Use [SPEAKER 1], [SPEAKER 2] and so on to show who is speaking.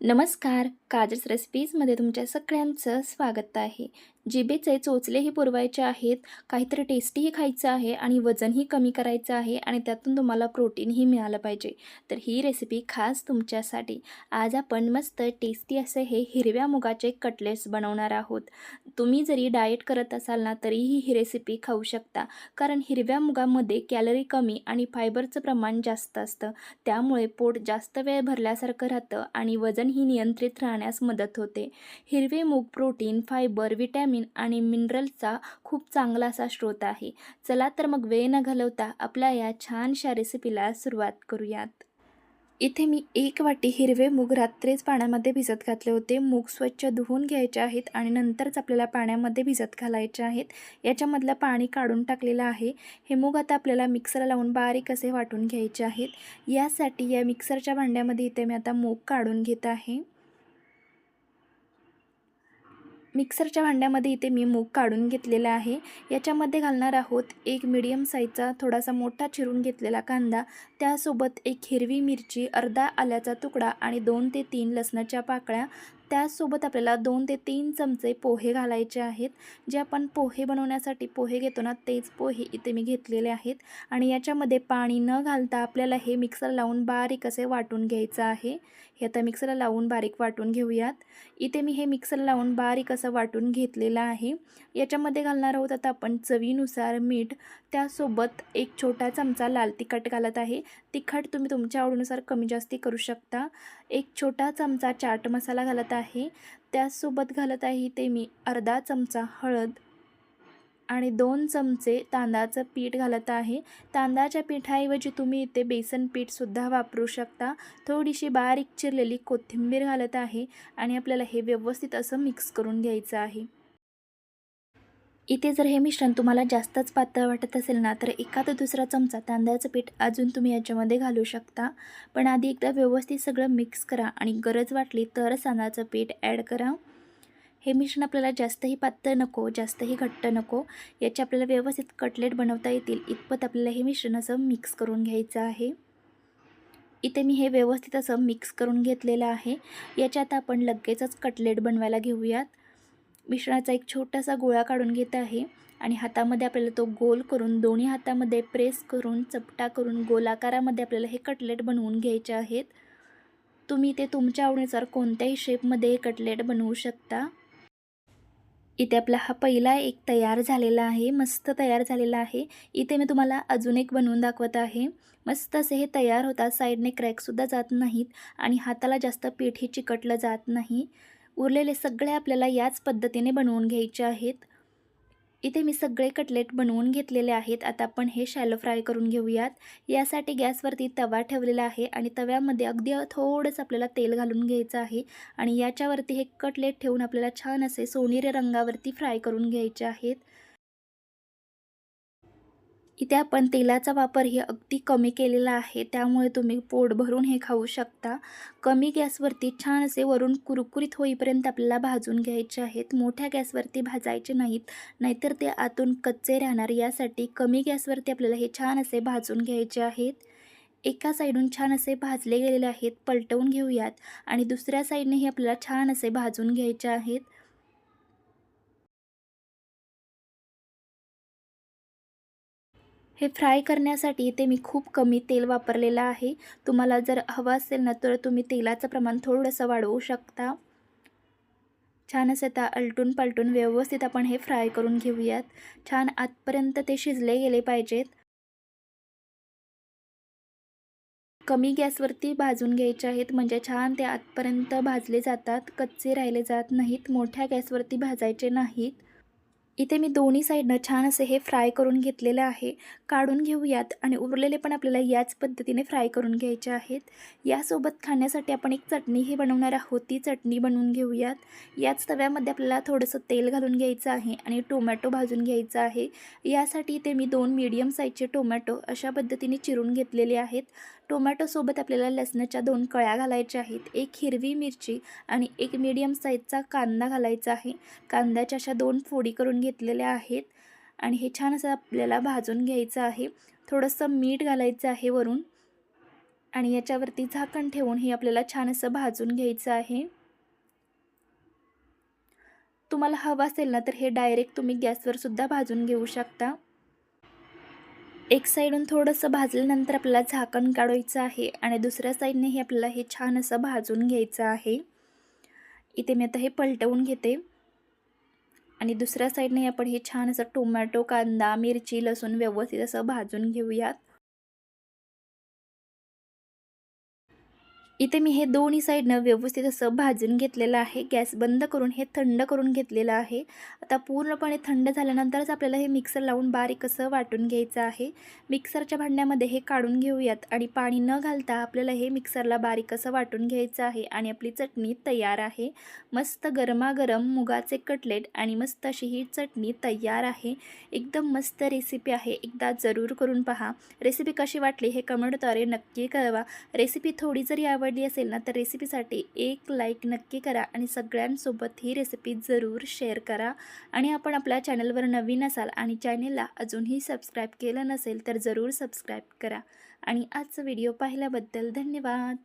[SPEAKER 1] नमस्कार. काजस रेसिपीजमध्ये तुमच्या सगळ्यांचं स्वागत आहे. जिभेचे चोचलेही पुरवायचे आहेत, काहीतरी टेस्टीही खायचं आहे आणि वजनही कमी करायचं आहे आणि त्यातून तुम्हाला प्रोटीनही मिळालं पाहिजे. तर ही रेसिपी खास तुमच्यासाठी. आज आपण मस्त टेस्टी असे हे हिरव्या मुगाचे कटलेट्स बनवणार आहोत. तुम्ही जरी डाएट करत असाल ना तरीही ही रेसिपी खाऊ शकता, कारण हिरव्या मुगामध्ये कॅलरी कमी आणि फायबरचं प्रमाण जास्त असतं. त्यामुळे पोट जास्त वेळ भरल्यासारखं राहतं आणि वजनही नियंत्रित राहण्यास मदत होते. हिरवे मूग प्रोटीन, फायबर, व्हिटॅमिन आणि मिनरलचा खूप चांगला असा स्रोत आहे. चला तर मग वेळ न घालवता आपल्या या छानशा रेसिपीला सुरुवात करूयात. इथे मी 1 वाटी हिरवे मूग रात्रीच पाण्यामध्ये भिजत घातले होते. मूग स्वच्छ धुवून घ्यायचे आहेत आणि नंतरच आपल्याला पाण्यामध्ये भिजत घालायचे आहेत. याच्यामधलं पाणी काढून टाकलेलं आहे. हे मूग आता आपल्याला मिक्सरला लावून बारीक असे वाटून घ्यायचे आहेत. यासाठी या मिक्सरच्या भांड्यामध्ये इथे मी आता मूग काढून घेत आहे. मिक्सरच्या भांड्यामध्ये इथे मी मूग काढून घेतलेला आहे. याच्यामध्ये घालणार आहोत एक मीडियम साईजचा थोडासा मोठा चिरून घेतलेला कांदा, त्यासोबत एक हिरवी मिरची, अर्धा आल्याचा तुकडा आणि 2 ते 3 लसणाच्या पाकळ्या. त्यासोबत आपल्याला 2 ते 3 चमचे पोहे घालायचे आहेत. जे आपण पोहे बनवण्यासाठी पोहे घेतो ना तेच पोहे इथे मी घेतलेले आहेत आणि याच्यामध्ये पाणी न घालता आपल्याला हे मिक्सर लावून बारीक असे वाटून घ्यायचं आहे. हे आता मिक्सरला लावून बारीक वाटून घेऊयात. इथे मी हे मिक्सर लावून बारीक असं वाटून घेतलेलं आहे. याच्यामध्ये घालणार आहोत आता आपण चवीनुसार मीठ, त्यासोबत एक छोटा चमचा लाल तिखट घालत आहे. तिखट तुम्ही तुमच्या आवडीनुसार कमी जास्ती करू शकता. एक छोटा चमचा चाट मसाला घालत आहे. त्यासोबत घालत आहे ते मी अर्धा चमचा हळद आणि 2 चमचे तांदळाचं पीठ घालत आहे. तांदळाच्या पिठाऐवजी तुम्ही इथे बेसन पीठसुद्धा वापरू शकता. थोडीशी बारीक चिरलेली कोथिंबीर घालत आहे आणि आपल्याला हे व्यवस्थित असं मिक्स करून घ्यायचं आहे. इथे जर हे मिश्रण तुम्हाला जास्तच पातळ वाटत असेल ना तर एखादा दुसरा चमचा तांदळाचं पीठ अजून तुम्ही याच्यामध्ये घालू शकता. पण आधी एकदा व्यवस्थित सगळं मिक्स करा आणि गरज वाटली तरच तांदळाचं पीठ ॲड करा. हे मिश्रण आपल्याला जास्तही पातळ नको, जास्तही घट्ट नको. याचे आपल्याला व्यवस्थित कटलेट बनवता येतील इतपत आपल्याला हे मिश्रण असं मिक्स करून घ्यायचं आहे. इथे मी हे व्यवस्थित असं मिक्स करून घेतलेलं आहे. याच्यात आपण लगेचच कटलेट बनवायला घेऊयात. मिश्रणाचा एक छोटासा गोळा काढून घेत आहे आणि हातामध्ये आपल्याला तो गोल करून दोन्ही हातामध्ये प्रेस करून चपटा करून गोलाकारामध्ये आपल्याला हे कटलेट बनवून घ्यायचे आहेत. तुम्ही ते तुमच्या आवडीनुसार कोणत्याही शेपमध्ये हे कटलेट बनवू शकता. इथे आपला हा पहिला एक तयार झालेला आहे, मस्त तयार झालेला आहे. इथे मी तुम्हाला अजून एक बनवून दाखवत आहे. मस्त असे हे तयार होतात, साईडने क्रॅकसुद्धा जात नाहीत आणि हाताला जास्त पीठही चिकटलं जात नाही. उरलेले सगळे आपल्याला याच पद्धतीने बनवून घ्यायचे आहेत. इथे मी सगळे कटलेट बनवून घेतलेले आहेत. आता आपण हे शॅलो फ्राय करून घेऊयात. यासाठी गॅसवरती तवा ठेवलेला आहे आणि तव्यामध्ये अगदी थोडंसं आपल्याला तेल घालून घ्यायचं आहे आणि याच्यावरती हे कटलेट ठेवून आपल्याला छान असे सोनेरी रंगावरती फ्राय करून घ्यायचे आहेत. इथे आपण तेलाचा वापर हे अगदी कमी केलेला आहे, त्यामुळे तुम्ही पोट भरून हे खाऊ शकता. कमी गॅसवरती छान असे वरून कुरकुरीत होईपर्यंत आपल्याला भाजून घ्यायचे आहेत. मोठ्या गॅसवरती भाजायचे नाहीत, नाहीतर ते आतून कच्चे राहणार. यासाठी कमी गॅसवरती आपल्याला हे छान असे भाजून घ्यायचे आहेत. एका साईडून छान असे भाजले गेलेले आहेत, पलटवून घेऊयात आणि दुसऱ्या साईडनेही आपल्याला छान असे भाजून घ्यायचे आहेत. हे फ्राय करण्यासाठी इथे मी खूप कमी तेल वापरलेलं आहे. तुम्हाला जर हवं असेल ना तर तुम्ही तेलाचं प्रमाण थोडंसं वाढवू शकता. छान असं आता आलटून पालटून व्यवस्थित आपण हे फ्राय करून घेऊयात. छान आतपर्यंत ते शिजले गेले पाहिजेत. कमी गॅसवरती भाजून घ्यायचे आहेत, म्हणजे छान ते आतपर्यंत भाजले जातात, कच्चे राहिले जात नाहीत. मोठ्या गॅसवरती भाजायचे नाहीत. इथे मी दोन्ही साईडनं छान असे हे फ्राय करून घेतलेलं आहे. काढून घेऊयात आणि उरलेले पण आपल्याला याच पद्धतीने फ्राय करून घ्यायचे आहेत. यासोबत खाण्यासाठी आपण एक चटणीही बनवणार आहोत. ती चटणी बनवून घेऊयात. याच तव्यामध्ये आपल्याला थोडंसं तेल घालून घ्यायचं आहे आणि टोमॅटो भाजून घ्यायचा आहे. यासाठी इथे मी 2 मीडियम साईजचे टोमॅटो अशा पद्धतीने चिरून घेतलेले आहेत. टोमॅटोसोबत आपल्याला लसणाच्या 2 कळ्या घालायच्या आहेत, एक हिरवी मिरची आणि एक मीडियम साईजचा कांदा घालायचा आहे. कांद्याच्या अशा 2 फोडी करून घेतलेल्या आहेत आणि हे छान असं आपल्याला भाजून घ्यायचं आहे. थोडंसं मीठ घालायचं आहे वरून आणि याच्यावरती झाकण ठेवून हे आपल्याला छान असं भाजून घ्यायचं आहे। तुम्हाला हवं असेल ना तर हे डायरेक्ट तुम्ही गॅसवर सुद्धा भाजून घेऊ शकता। एक साईडून थोडंसं भाजल्यानंतर आपल्याला झाकण काढायचं आहे आणि दुसऱ्या साईडने हे आपल्याला हे छान असं भाजून घ्यायचं आहे। इथे मी आता हे पलटवून घेते आणि दुसऱ्या साईडने आपण हे छान असं टोमॅटो, कांदा, मिरची, लसूण व्यवस्थित असं भाजून घेऊयात। इथे मी हे दोन्ही साईडनं व्यवस्थित असं भाजून घेतलेलं आहे। गॅस बंद करून हे थंड करून घेतलेलं आहे। आता पूर्णपणे थंड झाल्यानंतरच आपल्याला हे मिक्सर लावून बारीक असं वाटून घ्यायचं आहे। मिक्सरच्या भांड्यामध्ये हे काढून घेऊयात आणि पाणी न घालता आपल्याला हे मिक्सरला बारीक असं वाटून घ्यायचं आहे आणि आपली चटणी तयार आहे। मस्त गरमागरम मुगाचे कटलेट आणि मस्त अशी ही चटणी तयार आहे। एकदम मस्त रेसिपी आहे, एकदा जरूर करून पहा। रेसिपी कशी वाटली हे कमेंटद्वारे नक्की कळवा। रेसिपी थोडी जरी आवडली असेल ना तर रेसिपीसाठी एक लाईक नक्की करा आणि सगळ्यांसोबत ही रेसिपी जरूर शेअर करा। आणि आपण आपल्या चॅनलवर नवीन असाल आणि चॅनलला अजूनही सबस्क्राईब केलं नसेल तर जरूर सबस्क्राईब करा। आणि आजचा व्हिडिओ पाहिल्याबद्दल धन्यवाद।